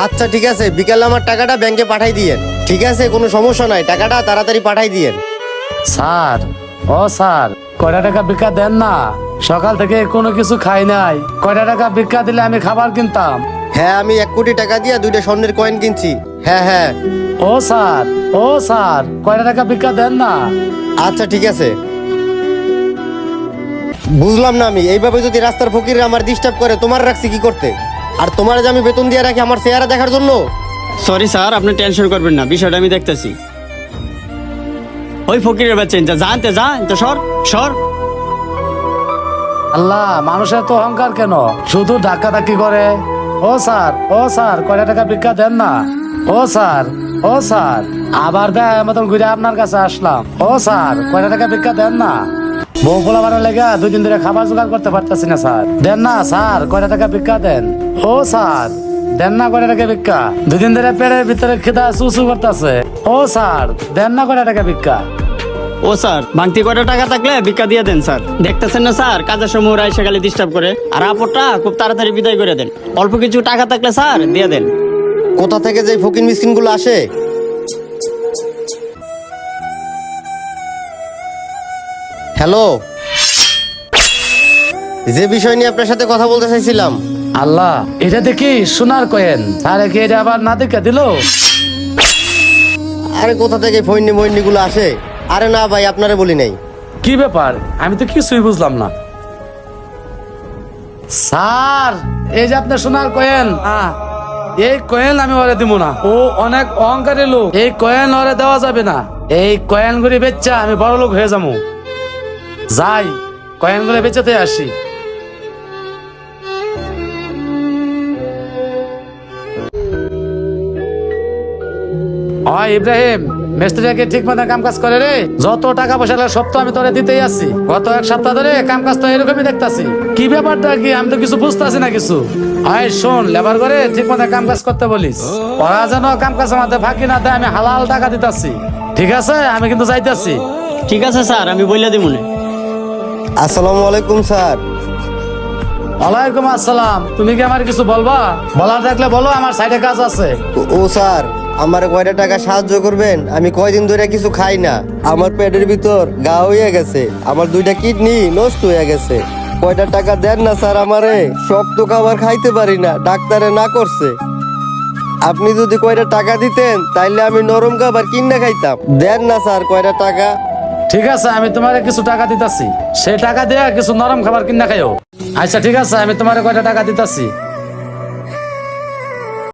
আচ্ছা ঠিক আছে, বিকালে আমার টাকাটা ব্যাংকে পাঠাই দিয়েন। ঠিক আছে, কোনো সমস্যা নাই, টাকাটা তাড়াতাড়ি পাঠাই দিয়েন। স্যার, ও স্যার, কয়টা টাকা ভিক্ষা দেন না? সকাল থেকে কোনো কিছু খাই নাই, কয়টা টাকা ভিক্ষা দিলে আমি খাবার কিনতাম। হ্যাঁ, আমি 1 কোটি টাকা দিয়ে 2টা স্বর্ণের কয়েন কিনছি। হ্যাঁ হ্যাঁ। ও স্যার, ও স্যার, কয়টা টাকা ভিক্ষা দেন না? আচ্ছা ঠিক আছে। বুঝলাম না, আমি এইভাবে যদি রাস্তার ফকির আমার ডিস্টার্ব করে, তোমার রাখছি কি করতে? আর তোমার যে আমি বেতন দিয়ে রাখি আমার চেহারা দেখার জন্য? সরি স্যার, আপনি টেনশন করবেন না, বিষয়টা আমি দেখতেছি। ওই ফকিরের বাচ্চা জানতে সর সর। আল্লাহ, মানুষের তো অহংকার কেন, শুধু ধাক্কা ধাক্কি করে। ও স্যার, ও স্যার, কয়টা টাকা ভিক্ষা দেন না? ও স্যার, ও স্যার, আবার দেয় মতন ঘুরে আপনার কাছে আসলাম। ও স্যার, কয়টা টাকা ভিক্ষা দেন না? বউ পোলা বানার লেগে 2 দিন ধরে খাবার জোগাড় করতে পারতেছি না স্যার। দেন না স্যার, কয়টা টাকা ভিক্ষা দেন? ও স্যার, দেন না কয়টা টাকা ভিক্ষা? 2 দিন ধরে পেটের ভিতরে খিদা চুচু করতেছে। ও স্যার, দেন না কয়টা টাকা ভিক্ষা? ও স্যার, ভাঙতি কয়টা টাকা থাকলে ভিক্ষা দিয়ে দেন স্যার। দেখতেছেন না স্যার, কাজের সময় ওরা এসে খালি ডিস্টার্ব করে। আর আপরটা খুব তাড়াতাড়ি বিদায় করে দেন। অল্প কিছু টাকা থাকলে স্যার দিয়ে দেন। কোথা থেকে যে ফকির মিসকিন গুলো আসে? হ্যালো, যে বিষয় নিয়ে আপনার সাথে কথা বলতে চাইছিলাম। আল্লাহ, এটা দেখি সোনার কয়েন, তাহলে কি এটা আবার না দেখা দিল? আরে কোথা থেকে ফৈন্নি মৈন্নি গুলো আসে? আরে না ভাই, আপনারে বলি নাই। কি ব্যাপার, আমি তো কিছুই বুঝলাম না। স্যার, এই যে আপনার সোনার কয়েন, এই কয়েন আমি ওরে দিব না, ও অনেক অহংকারী লোক, এই কয়েন ওরে দেওয়া যাবে না। এই কয়েন গুলি বেচা আমি বড় লোক হয়ে যাবো। যাই, কয়েন গুলি বেচাতে আসি। ইব্রাহিম, মিস্ত্রিকে ঠিক মতো কাম কাজ করে রে। যত টাকা পয়সা লাগে সব তো আমি তোরে দিতেই আছি। গত 1 সপ্তাহ ধরে কাম কাজ তো এরকমই দেখতাছি। কি ব্যাপারটা কি, আমি তো কিছু বুঝতেছি না কিছু। শোন, লেবার করে ঠিক মতো কাম কাজ করতে বলিস, ওরা যেন কাম কাজ আমাদের ফাঁকি না দেয়। আমি হালাল টাকা দিতাছি, ঠিক আছে? আমি কিন্তু যাইতাছি। ঠিক আছে স্যার, আমি বইলা দিব না। আসসালামু আলাইকুম স্যার। ওয়ালাইকুম আসসালাম। তুমি কি আমার কিছু বলবা? বলার থাকলে বলো, আমার সাইডে কাজ আছে। ও স্যার, আমার কয়টা টাকা সাহায্য করবেন? আমি কয়দিন ধরে কিছু খাই না, আমার পেটের ভিতর গা হয়ে গেছে, আমার 2টা কিডনি নষ্ট হয়ে গেছে। কয়টা টাকা দেন না স্যার আমারে, শক্ত খাবার খাইতে পারি না, ডাক্তারে না করছে। আপনি যদি কয়টা টাকা দিতেন তাইলে আমি নরম খাবার কিনা খাইতাম। দেন না স্যার কয়টা টাকা। ঠিক আছে, আমি তোমারে কিছু টাকা দিতাছি, সেই টাকা দিয়ে কিছু নরম খাবার কিনা খাইও। আচ্ছা ঠিক আছে, আমি তোমারে কয়টা টাকা দিতাছি।